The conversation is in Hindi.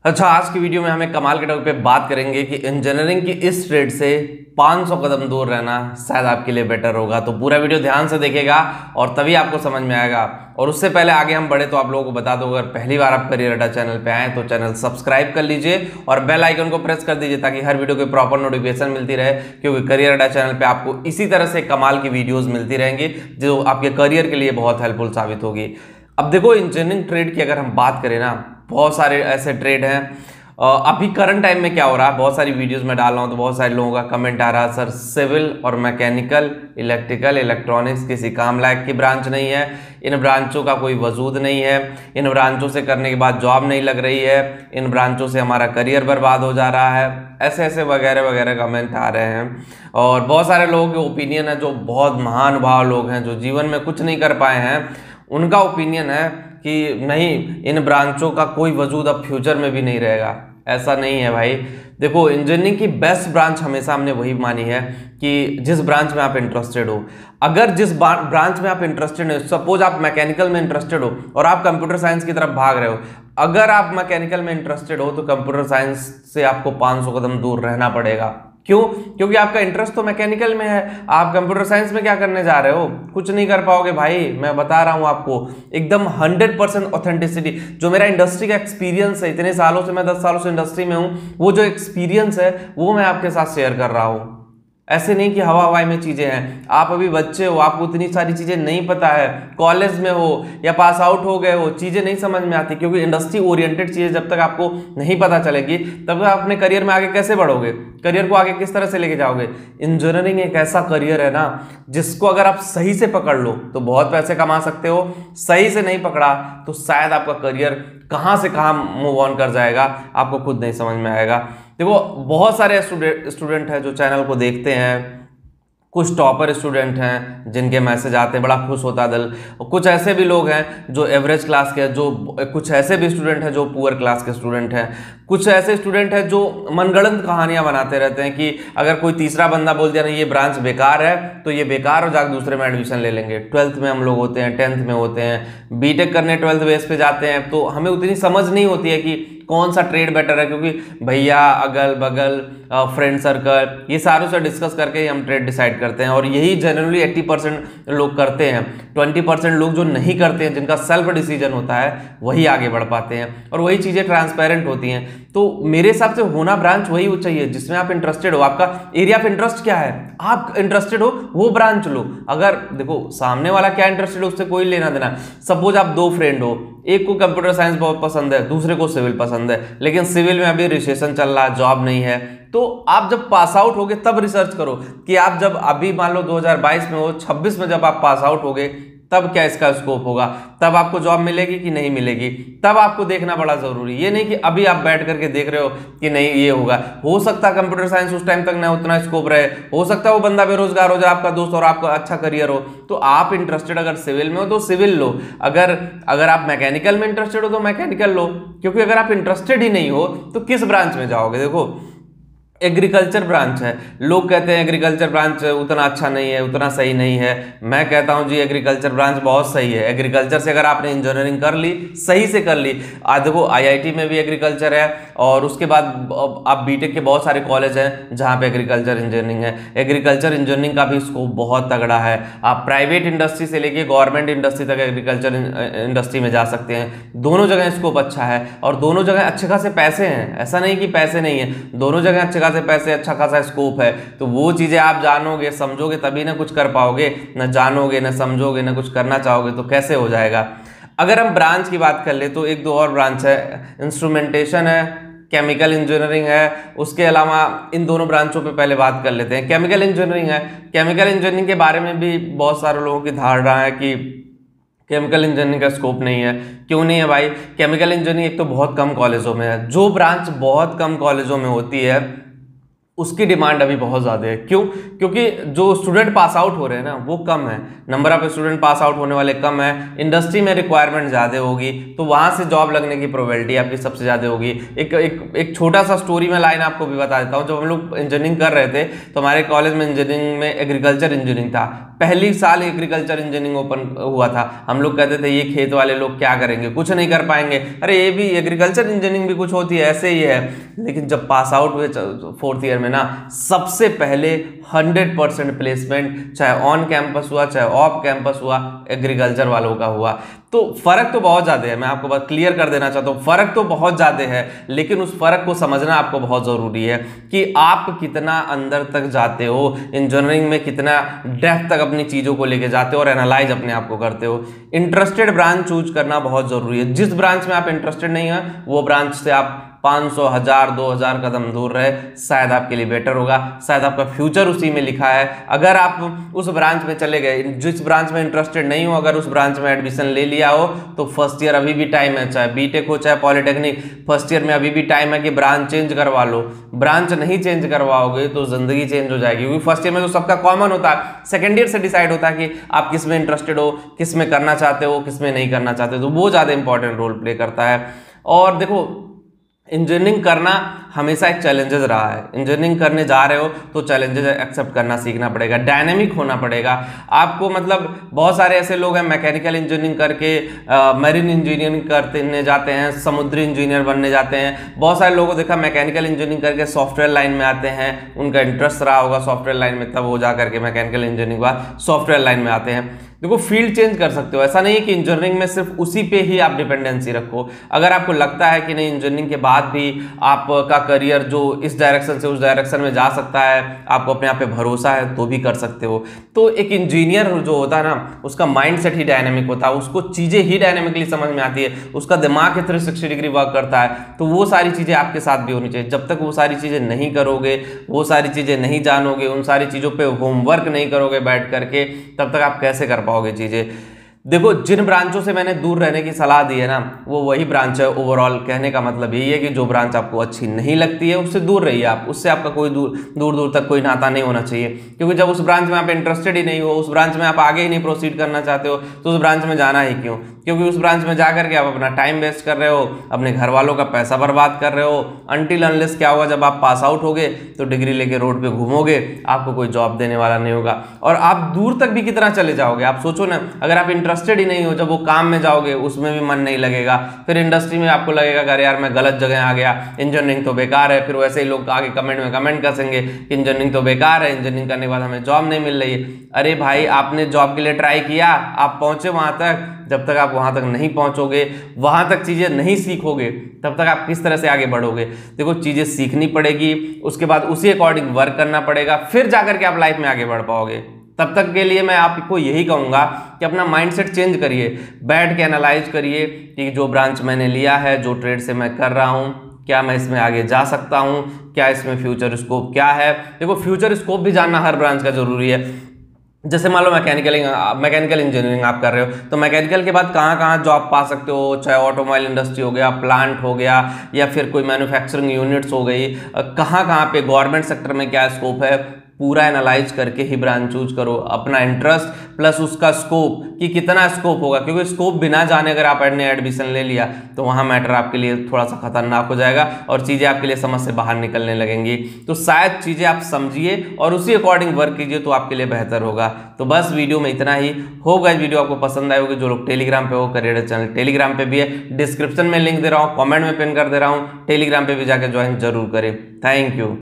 अच्छा, आज की वीडियो में हम एक कमाल के टॉपिक पे बात करेंगे कि इंजीनियरिंग की इस ट्रेड से 500 कदम दूर रहना शायद आपके लिए बेटर होगा। तो पूरा वीडियो ध्यान से देखिएगा और तभी आपको समझ में आएगा। और उससे पहले आगे हम बढ़े तो आप लोगों को बता दो, अगर पहली बार आप करियर अड्डा चैनल पे आए तो चैनल सब्सक्राइब कर लीजिए और बेल आइकन को प्रेस कर दीजिए ताकि हर वीडियो की प्रॉपर नोटिफिकेशन मिलती रहे, क्योंकि करियर अड्डा चैनल पे आपको इसी तरह से कमाल की वीडियोज मिलती रहेंगी जो आपके करियर के लिए बहुत हेल्पफुल साबित होगी। अब देखो, इंजीनियरिंग ट्रेड की अगर हम बात करें ना, बहुत सारे ऐसे ट्रेड हैं। अभी करंट टाइम में क्या हो रहा है, बहुत सारी वीडियोस में डाल रहा हूँ तो बहुत सारे लोगों का कमेंट आ रहा है, सर सिविल और मैकेनिकल, इलेक्ट्रिकल, इलेक्ट्रॉनिक्स किसी काम लायक की ब्रांच नहीं है, इन ब्रांचों का कोई वजूद नहीं है, इन ब्रांचों से करने के बाद जॉब नहीं लग रही है, इन ब्रांचों से हमारा करियर बर्बाद हो जा रहा है, ऐसे ऐसे वगैरह वगैरह कमेंट आ रहे हैं। और बहुत सारे लोगों के ओपिनियन है, जो बहुत महानुभाव लोग हैं जो जीवन में कुछ नहीं कर पाए हैं, उनका ओपिनियन है कि नहीं, इन ब्रांचों का कोई वजूद अब फ्यूचर में भी नहीं रहेगा। ऐसा नहीं है भाई। देखो, इंजीनियरिंग की बेस्ट ब्रांच हमेशा हमने वही मानी है कि जिस ब्रांच में आप इंटरेस्टेड हो। अगर जिस ब्रांच में आप इंटरेस्टेड हो, सपोज आप मैकेनिकल में इंटरेस्टेड हो और आप कंप्यूटर साइंस की तरफ भाग रहे हो, अगर आप मैकेनिकल में इंटरेस्टेड हो तो कंप्यूटर साइंस से आपको 500 कदम दूर रहना पड़ेगा। क्यों? क्योंकि आपका इंटरेस्ट तो मैकेनिकल में है। आप कंप्यूटर साइंस में क्या करने जा रहे हो? कुछ नहीं कर पाओगे भाई। मैं बता रहा हूं आपको एकदम 100% ऑथेंटिसिटी। जो मेरा इंडस्ट्री का एक्सपीरियंस है, इतने सालों से, मैं 10 सालों से इंडस्ट्री में हूं, वो जो एक्सपीरियंस है वो मैं आपके साथ शेयर कर रहा हूं। ऐसे नहीं कि हवा हवाई में चीजें हैं। आप अभी बच्चे हो, आपको इतनी सारी चीजें नहीं पता है, कॉलेज में हो या पास आउट हो गए हो, चीजें नहीं समझ में आती, क्योंकि इंडस्ट्री ओरिएंटेड चीजें जब तक आपको नहीं पता चलेगी तब आप अपने करियर में आगे कैसे बढ़ोगे, करियर को आगे किस तरह से लेके जाओगे। इंजीनियरिंग एक ऐसा करियर है ना जिसको अगर आप सही से पकड़ लो तो बहुत पैसे कमा सकते हो, सही से नहीं पकड़ा तो शायद आपका करियर कहां से कहां मूव ऑन कर जाएगा, आपको खुद नहीं समझ में आएगा। देखो, बहुत सारे स्टूडेंट हैं जो चैनल को देखते हैं, कुछ टॉपर स्टूडेंट हैं जिनके मैसेज आते हैं, बड़ा खुश होता है दिल। कुछ ऐसे भी लोग हैं जो एवरेज क्लास के, जो कुछ ऐसे भी स्टूडेंट हैं जो पुअर क्लास के स्टूडेंट हैं, कुछ ऐसे स्टूडेंट हैं जो मनगढ़ंत कहानियां बनाते रहते हैं कि अगर कोई तीसरा बंदा बोल दिया ना ये ब्रांच बेकार है तो ये बेकार हो, जाकर दूसरे में एडमिशन ले लेंगे। 12th में हम लोग होते हैं, 10th में होते हैं, बीटेक करने 12th बेस पे जाते हैं, तो हमें उतनी समझ नहीं होती है कि कौन सा ट्रेड बेटर है, क्योंकि भैया, अगल बगल, फ्रेंड सर्कल, ये सारों से डिस्कस करके ही हम ट्रेड डिसाइड करते हैं। और यही जनरली 80% लोग करते हैं। 20% लोग जो नहीं करते हैं, जिनका सेल्फ डिसीजन होता है, वही आगे बढ़ पाते हैं और वही चीज़ें ट्रांसपेरेंट होती हैं। तो मेरे हिसाब से होना ब्रांच वही चाहिए जिसमें आप इंटरेस्टेड हो। आपका एरिया ऑफ इंटरेस्ट क्या है, आप इंटरेस्टेड हो वो ब्रांच लो। अगर देखो सामने वाला क्या इंटरेस्टेड हो उससे कोई लेना देना। सपोज आप दो फ्रेंड हो, एक को कंप्यूटर साइंस बहुत पसंद है, दूसरे को सिविल पसंद है, लेकिन सिविल में अभी रिसेशन चल रहा है, जॉब नहीं है, तो आप जब पास आउट होगे तब रिसर्च करो कि आप जब अभी मान लो 2022 में हो, 26 में जब आप पास आउट होगे तब क्या इसका स्कोप होगा, तब आपको जॉब मिलेगी कि नहीं मिलेगी, तब आपको देखना बड़ा जरूरी। ये नहीं कि अभी आप बैठ करके देख रहे हो कि नहीं ये होगा। हो सकता है कंप्यूटर साइंस उस टाइम तक ना उतना स्कोप रहे, हो सकता है वो बंदा बेरोजगार हो जाए, आपका दोस्त, और आपका अच्छा करियर हो। तो आप इंटरेस्टेड अगर सिविल में हो तो सिविल लो, अगर आप मैकेनिकल में इंटरेस्टेड हो तो मैकेनिकल लो, क्योंकि अगर आप इंटरेस्टेड ही नहीं हो तो किस ब्रांच में जाओगे। देखो, एग्रीकल्चर ब्रांच है, लोग कहते हैं एग्रीकल्चर ब्रांच उतना अच्छा नहीं है, उतना सही नहीं है। मैं कहता हूं जी एग्रीकल्चर ब्रांच बहुत सही है। एग्रीकल्चर से अगर आपने इंजीनियरिंग कर ली, सही से कर ली, आज देखो आईआईटी में भी एग्रीकल्चर है, और उसके बाद आप बीटेक के बहुत सारे कॉलेज हैं जहां पे एग्रीकल्चर इंजीनियरिंग है। एग्रीकल्चर इंजीनियरिंग का भी स्कोप बहुत तगड़ा है। आप प्राइवेट इंडस्ट्री से लेके गवर्नमेंट इंडस्ट्री तक एग्रीकल्चर इंडस्ट्री में जा सकते हैं। दोनों जगह स्कोप अच्छा है और दोनों जगह अच्छे खासे पैसे हैं। ऐसा नहीं कि पैसे नहीं है, दोनों जगह अच्छे से पैसे, अच्छा खासा स्कोप है। तो वो चीजें आप जानोगे समझोगे तभी ना कुछ कर पाओगे। न जानोगे, न समझोगे, न कुछ करना चाहोगे तो कैसे हो जाएगा। अगर हम ब्रांच की बात कर ले तो एक दो और ब्रांच है, इंस्ट्रूमेंटेशन है, केमिकल इंजीनियरिंग है। उसके अलावा इन दोनों ब्रांचों पे पहले बात कर लेते हैं। केमिकल इंजीनियरिंग है, केमिकल इंजीनियरिंग के बारे में भी बहुत सारे लोगों की धारणा है कि केमिकल इंजीनियरिंग का स्कोप नहीं है। क्यों नहीं है भाई? केमिकल इंजीनियरिंग एक तो बहुत कम कॉलेजों में है। जो ब्रांच बहुत कम कॉलेजों में होती है उसकी डिमांड अभी बहुत ज़्यादा है। क्यों? क्योंकि जो स्टूडेंट पास आउट हो रहे हैं ना वो कम है, number of student pass out होने वाले कम है, इंडस्ट्री में रिक्वायरमेंट ज़्यादा होगी, तो वहाँ से जॉब लगने की प्रोबेबिलिटी आपकी सबसे ज़्यादा होगी। एक छोटा सा स्टोरी में लाइन आपको भी बता देता हूँ। जब हम लोग इंजीनियरिंग कर रहे थे तो हमारे कॉलेज में इंजीनियरिंग में एग्रीकल्चर इंजीनियरिंग था, पहली साल एग्रीकल्चर इंजीनियरिंग ओपन हुआ था। हम लोग कहते थे ये खेत वाले लोग क्या करेंगे, कुछ नहीं कर पाएंगे, अरे ये भी एग्रीकल्चर इंजीनियरिंग भी कुछ होती है, ऐसे ही है। लेकिन जब पास आउट हुए 4th ईयर में ना, सबसे पहले 100% प्लेसमेंट चाहे ऑन कैंपस हुआ चाहे ऑफ कैंपस हुआ एग्रीकल्चर वालों का हुआ। तो फर्क तो बहुत ज्यादा है, मैं आपको बात क्लियर कर देना चाहता हूँ, फर्क तो बहुत ज्यादा है, लेकिन उस फर्क को समझना आपको बहुत जरूरी है कि आप कितना अंदर तक जाते हो, इंजीनियरिंग में कितना डेप्थ तक अपनी चीजों को लेके जाते हो और एनालाइज अपने आप को करते हो। इंटरेस्टेड ब्रांच चूज करना बहुत जरूरी है। जिस ब्रांच में आप इंटरेस्टेड नहीं है वो ब्रांच से आप 500, 1000, 2000 कदम दूर रहे, शायद आपके लिए बेटर होगा, शायद आपका फ्यूचर उसी में लिखा है। अगर आप उस ब्रांच में चले गए, जिस ब्रांच में इंटरेस्टेड नहीं हो, अगर उस ब्रांच में एडमिशन ले लिया हो तो फर्स्ट ईयर अभी भी टाइम है, चाहे बीटेक हो चाहे पॉलिटेक्निक, फर्स्ट ईयर में अभी भी टाइम है कि ब्रांच चेंज करवा लो। ब्रांच नहीं चेंज करवाओगे तो जिंदगी चेंज हो जाएगी, क्योंकि फर्स्ट ईयर में तो सबका कॉमन होता है, सेकेंड ईयर से डिसाइड होता है कि आप किस में इंटरेस्टेड हो, किस में करना चाहते हो, किस में नहीं करना चाहते, तो वो ज़्यादा इंपॉर्टेंट रोल प्ले करता है। और देखो, इंजीनियरिंग करना हमेशा एक चैलेंजेस रहा है। इंजीनियरिंग करने जा रहे हो तो चैलेंजेस एक्सेप्ट करना सीखना पड़ेगा, डायनेमिक होना पड़ेगा आपको। मतलब बहुत सारे ऐसे लोग हैं मैकेनिकल इंजीनियरिंग करके मरीन इंजीनियरिंग करने जाते हैं, समुद्री इंजीनियर बनने जाते हैं। बहुत सारे लोगों को देखा मैकेनिकल इंजीनियरिंग करके सॉफ्टवेयर लाइन में आते हैं, उनका इंटरेस्ट रहा होगा सॉफ्टवेयर लाइन में, तब वो जा करके मैकेनिकल इंजीनियरिंग बाद सॉफ्टवेयर लाइन में आते हैं। देखो, फील्ड चेंज कर सकते हो, ऐसा नहीं है कि इंजीनियरिंग में सिर्फ उसी पे ही आप डिपेंडेंसी रखो। अगर आपको लगता है कि नहीं इंजीनियरिंग के बाद भी आपका करियर जो इस डायरेक्शन से उस डायरेक्शन में जा सकता है, आपको अपने आप पे भरोसा है, तो भी कर सकते हो। तो एक इंजीनियर जो होता है ना, उसका माइंड सेट ही डायनेमिक होता है, उसको चीज़ें ही डायनेमिकली समझ में आती है, उसका दिमाग 360 डिग्री वर्क करता है। तो वो सारी चीज़ें आपके साथ भी होनी चाहिए। जब तक वो सारी चीज़ें नहीं करोगे, वो सारी चीज़ें नहीं जानोगे, उन सारी चीज़ों पर होमवर्क नहीं करोगे बैठ करके, तब तक आप कैसे कर पाओगे चीजें। देखो, जिन ब्रांचों से मैंने दूर रहने की सलाह दी है ना, वो वही ब्रांच है। ओवरऑल कहने का मतलब यही है कि जो ब्रांच आपको अच्छी नहीं लगती है उससे दूर रहिए आप, उससे आपका कोई दूर दूर तक कोई नाता नहीं होना चाहिए। क्योंकि जब उस ब्रांच में आप इंटरेस्टेड ही नहीं हो, उस ब्रांच में आप आगे ही नहीं प्रोसीड करना चाहते हो, तो उस ब्रांच में जाना ही क्यों? क्योंकि उस ब्रांच में जाकर के आप अपना टाइम वेस्ट कर रहे हो, अपने घर वालों का पैसा बर्बाद कर रहे हो। अनटिल अनलेस क्या होगा, जब आप पास आउट होगे तो डिग्री लेके रोड पे घूमोगे, आपको कोई जॉब देने वाला नहीं होगा। और आप दूर तक भी कितना चले जाओगे, आप सोचो ना, अगर आप इंटरेस्टेड ही नहीं हो, जब वो काम में जाओगे उसमें भी मन नहीं लगेगा, फिर इंडस्ट्री में आपको लगेगा कि अरे यार मैं गलत जगह आ गया, इंजीनियरिंग तो बेकार है। फिर वैसे ही लोग आगे कमेंट में कमेंट करेंगे कि इंजीनियरिंग तो बेकार है, इंजीनियरिंग करने के बाद हमें जॉब नहीं मिल रही है। अरे भाई, आपने जॉब के लिए ट्राई किया, आप पहुंचे वहां तक, जब तक आप वहां तक नहीं पहुंचोगे, वहां तक चीजें नहीं सीखोगे, तब तक आप किस तरह से आगे बढ़ोगे? देखो, चीजें सीखनी पड़ेगी, उसके बाद उसी अकॉर्डिंग वर्क करना पड़ेगा, फिर जाकर के आप लाइफ में आगे बढ़ पाओगे। तब तक के लिए मैं आपको यही कहूंगा कि अपना माइंडसेट चेंज करिए, बैठ के एनालाइज करिए कि जो ब्रांच मैंने लिया है, जो ट्रेड से मैं कर रहा हूं, क्या मैं इसमें आगे जा सकता हूं, क्या इसमें फ्यूचर स्कोप क्या है। देखो, फ्यूचर स्कोप भी जानना हर ब्रांच का जरूरी है। जैसे मान लो मैकेनिकल इंजीनियरिंग आप कर रहे हो, तो मैकेनिकल के बाद कहाँ कहाँ जॉब पा सकते हो, चाहे ऑटोमोबाइल इंडस्ट्री हो गया, प्लांट हो गया, या फिर कोई मैन्युफैक्चरिंग यूनिट्स हो गई, कहाँ कहाँ पे गवर्नमेंट सेक्टर में क्या स्कोप है, पूरा एनालाइज करके ही ब्रांच चूज करो। अपना इंटरेस्ट प्लस उसका स्कोप कि कितना स्कोप होगा, क्योंकि स्कोप बिना जाने अगर आपने एडमिशन ले लिया तो वहाँ मैटर आपके लिए थोड़ा सा खतरनाक हो जाएगा और चीज़ें आपके लिए समझ से बाहर निकलने लगेंगी। तो शायद चीज़ें आप समझिए और उसी अकॉर्डिंग वर्क कीजिए, तो आपके लिए बेहतर होगा। तो बस वीडियो में इतना ही होगा। वीडियो आपको पसंद आए होगी। जो लोग टेलीग्राम पे हो, करियर चैनल टेलीग्राम पे भी है, डिस्क्रिप्शन में लिंक दे रहा हूँ, कॉमेंट में पिन कर दे रहा हूँ, टेलीग्राम पे भी जाकर ज्वाइन जरूर करें। Thank you.